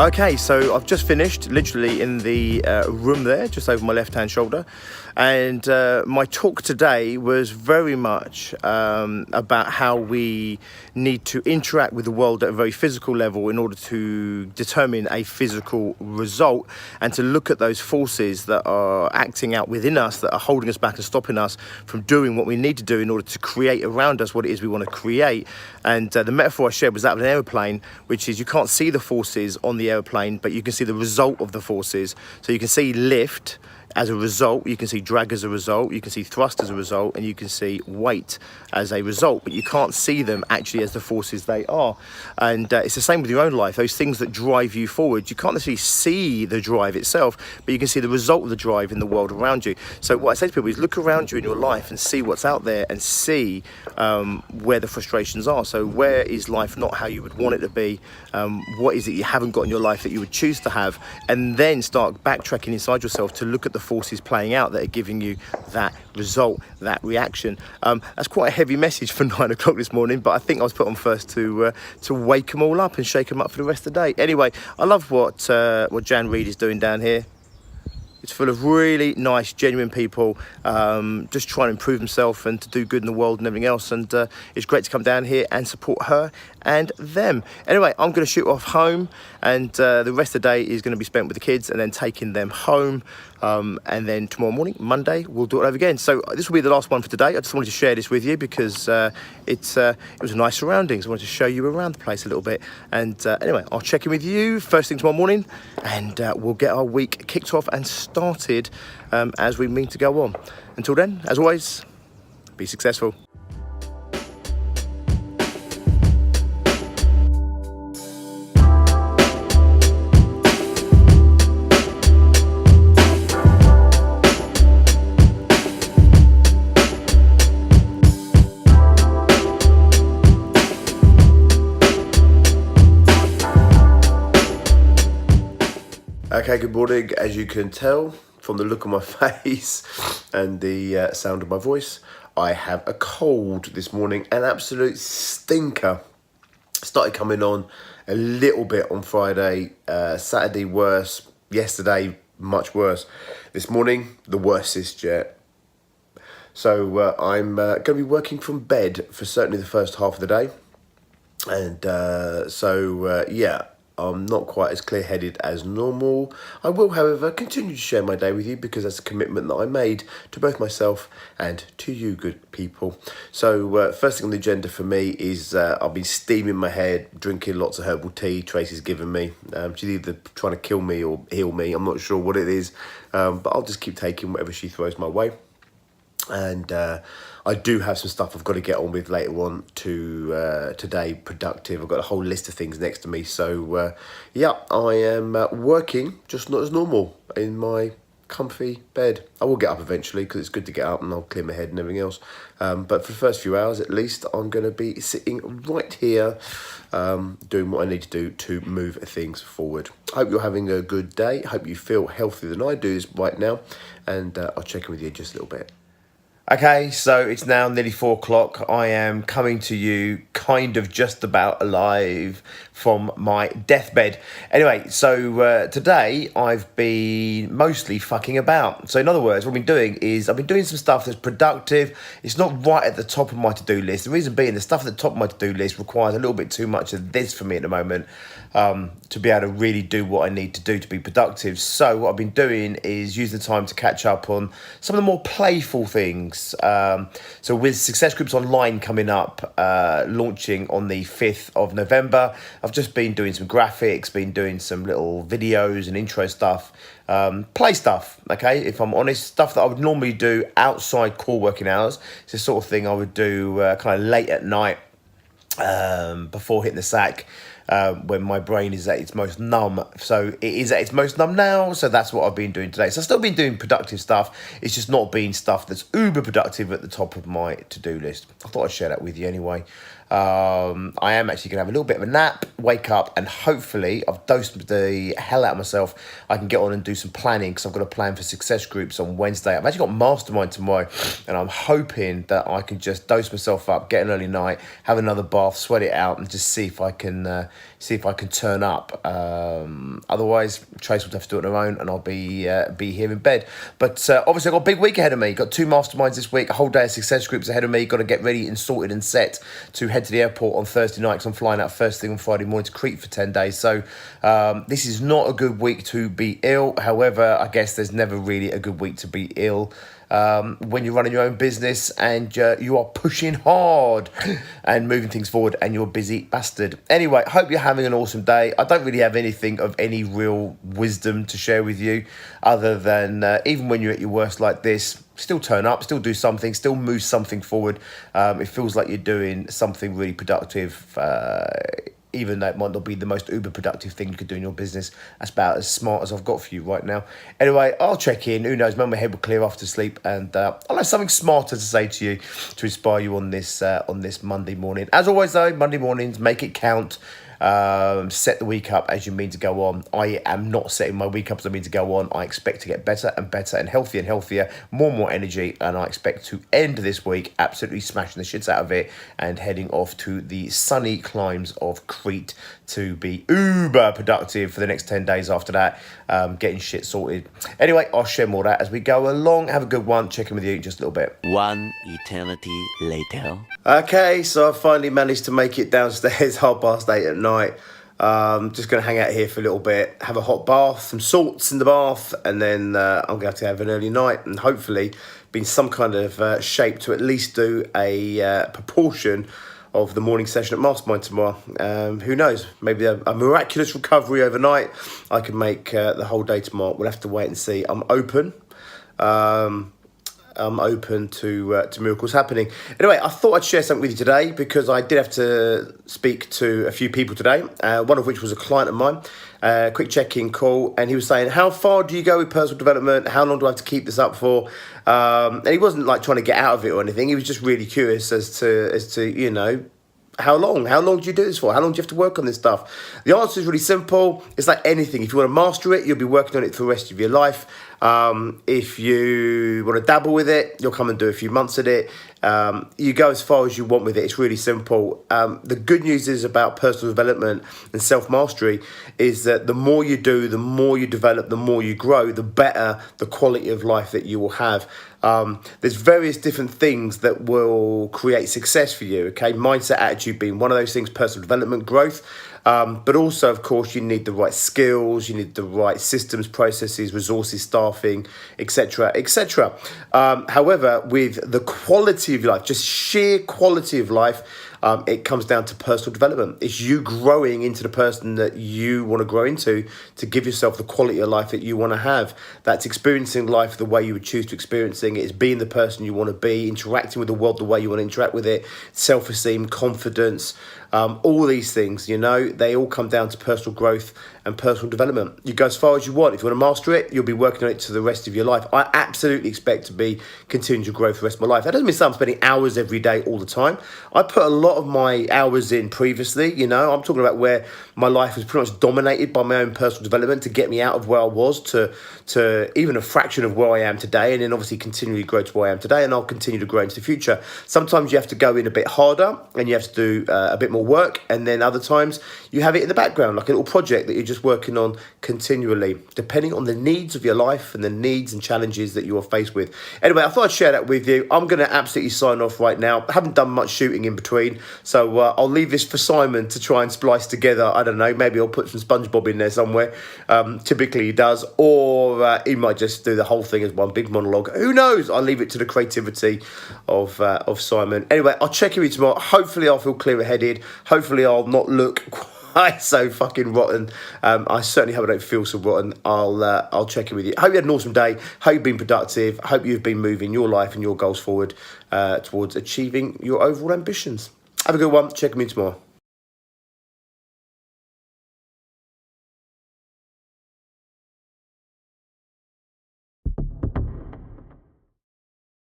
Okay, so I've just finished, literally in the room there, just over my left-hand shoulder. And my talk today was very much about how we need to interact with the world at a very physical level in order to determine a physical result, and to look at those forces that are acting out within us, that are holding us back and stopping us from doing what we need to do in order to create around us what it is we want to create. And the metaphor I shared was that of an aeroplane, which is you can't see the forces on the aeroplane, but you can see the result of the forces. So you can see lift as a result, you can see drag as a result, you can see thrust as a result, and you can see weight as a result, but you can't see them actually as the forces they are. And it's the same with your own life. Those things that drive you forward, you can't necessarily see the drive itself, but you can see the result of the drive in the world around you. So what I say to people is look around you in your life and see what's out there, and see where the frustrations are. So where is life not how you would want it to be? What is it you haven't got in your life that you would choose to have? And then start backtracking inside yourself to look at the forces playing out that are giving you that result, that reaction. That's quite a heavy message for 9 o'clock this morning, but I think I was put on first to wake them all up and shake them up for the rest of the day. Anyway, I love what Jan Reid is doing down here. It's full of really nice, genuine people, just trying to improve themselves and to do good in the world and everything else. And it's great to come down here and support her and them. Anyway, I'm going to shoot off home, and the rest of the day is going to be spent with the kids and then taking them home. And then tomorrow morning, Monday, we'll do it over again. So this will be the last one for today. I just wanted to share this with you because it was nice surroundings. I wanted to show you around the place a little bit. And anyway, I'll check in with you first thing tomorrow morning, and we'll get our week kicked off and started as we mean to go on. Until then, as always, be successful. Okay, good morning. As you can tell from the look on my face and the sound of my voice, I have a cold this morning, an absolute stinker. Started coming on a little bit on Friday, Saturday worse, yesterday much worse. This morning, the worstest yet. So I'm going to be working from bed for certainly the first half of the day. And yeah. I'm not quite as clear-headed as normal. I will, however, continue to share my day with you because that's a commitment that I made to both myself and to you, good people. So first thing on the agenda for me is I've been steaming my head, drinking lots of herbal tea Tracy's given me. She's either trying to kill me or heal me. I'm not sure what it is, but I'll just keep taking whatever she throws my way. And I do have some stuff I've got to get on with later on today, productive. I've got a whole list of things next to me. So, yeah, I am working, just not as normal, in my comfy bed. I will get up eventually because it's good to get up and I'll clear my head and everything else. But for the first few hours, at least, I'm going to be sitting right here doing what I need to do to move things forward. I hope you're having a good day. I hope you feel healthier than I do right now. And I'll check in with you in just a little bit. Okay, so it's now nearly 4 o'clock. I am coming to you kind of just about alive from my deathbed. Anyway, so today I've been mostly fucking about. So in other words, what I've been doing is I've been doing some stuff that's productive. It's not right at the top of my to-do list. The reason being the stuff at the top of my to-do list requires a little bit too much of this for me at the moment to be able to really do what I need to do to be productive. So what I've been doing is use the time to catch up on some of the more playful things. So with Success Groups Online coming up, launching on the 5th of November, I've just been doing some graphics, been doing some little videos and intro stuff, play stuff, okay, if I'm honest, stuff that I would normally do outside core working hours. It's the sort of thing I would do kind of late at night before hitting the sack. When my brain is at its most numb. So it is at its most numb now, so that's what I've been doing today. So I've still been doing productive stuff, it's just not been stuff that's uber productive at the top of my to-do list. I thought I'd share that with you anyway. I am actually going to have a little bit of a nap, wake up, and hopefully I've dosed the hell out of myself. I can get on and do some planning because I've got a plan for Success Groups on Wednesday. I've actually got Mastermind tomorrow, and I'm hoping that I can just dose myself up, get an early night, have another bath, sweat it out, and just see if I can see if I can turn up. Otherwise, Trace will have to do it on her own, and I'll be here in bed. But obviously, I've got a big week ahead of me. Got 2 masterminds this week, a whole day of success groups ahead of me. Got to get ready and sorted and set to head to the airport on Thursday night, because I'm flying out first thing on Friday morning to Crete for 10 days. So this is not a good week to be ill. However, I guess there's never really a good week to be ill when you're running your own business and you are pushing hard and moving things forward and you're a busy bastard. Anyway, hope you're having an awesome day. I don't really have anything of any real wisdom to share with you other than even when you're at your worst like this, still turn up, still do something, still move something forward. It feels like you're doing something really productive, even though it might not be the most uber productive thing you could do in your business. That's about as smart as I've got for you right now. Anyway, I'll check in. Who knows, maybe my head will clear after sleep, and I'll have something smarter to say to you to inspire you on this Monday morning. As always though, Monday mornings, make it count. Set the week up as you mean to go on. I am not setting my week up as I mean to go on. I expect to get better and better and healthier, more and more energy, and I expect to end this week absolutely smashing the shits out of it and heading off to the sunny climes of Crete to be uber productive for the next 10 days after that, getting shit sorted. Anyway, I'll share more of that as we go along. Have a good one. Check in with you in just a little bit. One eternity later. Okay, so I finally managed to make it downstairs 8:30 at night. Just going to hang out here for a little bit, have a hot bath, some salts in the bath, and then I'm going to have an early night and hopefully be in some kind of shape to at least do a proportion of the morning session at Mastermind tomorrow. Who knows, maybe a miraculous recovery overnight. I can make the whole day tomorrow. We'll have to wait and see. I'm open. I'm open to miracles happening. Anyway, I thought I'd share something with you today because I did have to speak to a few people today, one of which was a client of mine. Quick check-in call, and he was saying, how far do you go with personal development? How long do I have to keep this up for? And he wasn't like trying to get out of it or anything. He was just really curious as to you know, how long? How long do you do this for? How long do you have to work on this stuff? The answer is really simple. It's like anything. If you want to master it, you'll be working on it for the rest of your life. If you want to dabble with it, you'll come and do a few months at it. You go as far as you want with it. It's really simple. The good news is about personal development and self-mastery is that the more you do, the more you develop, the more you grow, the better the quality of life that you will have. There's various different things that will create success for you, okay? Mindset, attitude being one of those things, personal development, growth. But also, of course, you need the right skills, you need the right systems, processes, resources, staffing, etc., etc. However, with the quality of your life, just sheer quality of life, it comes down to personal development. It's you growing into the person that you want to grow into to give yourself the quality of life that you want to have. That's experiencing life the way you would choose to experiencing it. It's being the person you want to be, interacting with the world the way you want to interact with it, self-esteem, confidence, all these things, you know, they all come down to personal growth and personal development. You go as far as you want. If you want to master it, you'll be working on it to the rest of your life. I absolutely expect to be continuing to grow for the rest of my life. That doesn't mean I'm spending hours every day all the time. I put a lot of my hours in previously, you know. I'm talking about where my life was pretty much dominated by my own personal development to get me out of where I was to even a fraction of where I am today, and then obviously continually grow to where I am today, and I'll continue to grow into the future. Sometimes you have to go in a bit harder and you have to do a bit more work, and then other times you have it in the background like a little project that you're just working on continually, depending on the needs of your life and the needs and challenges that you are faced with. Anyway, I thought I'd share that with you. I'm going to absolutely sign off right now. I haven't done much shooting in between, so I'll leave this for Simon to try and splice together. I don't know, maybe I'll put some SpongeBob in there somewhere. Typically he does, or he might just do the whole thing as one big monologue. Who knows? I'll leave it to the creativity of Simon. Anyway, I'll check in with you tomorrow. Hopefully I'll feel clearer-headed. Hopefully I'll not look quite so fucking rotten. I certainly hope I don't feel so rotten. I'll check in with you. Hope you had an awesome day. Hope you've been productive. Hope you've been moving your life and your goals forward towards achieving your overall ambitions. Have a good one. Check in with you tomorrow.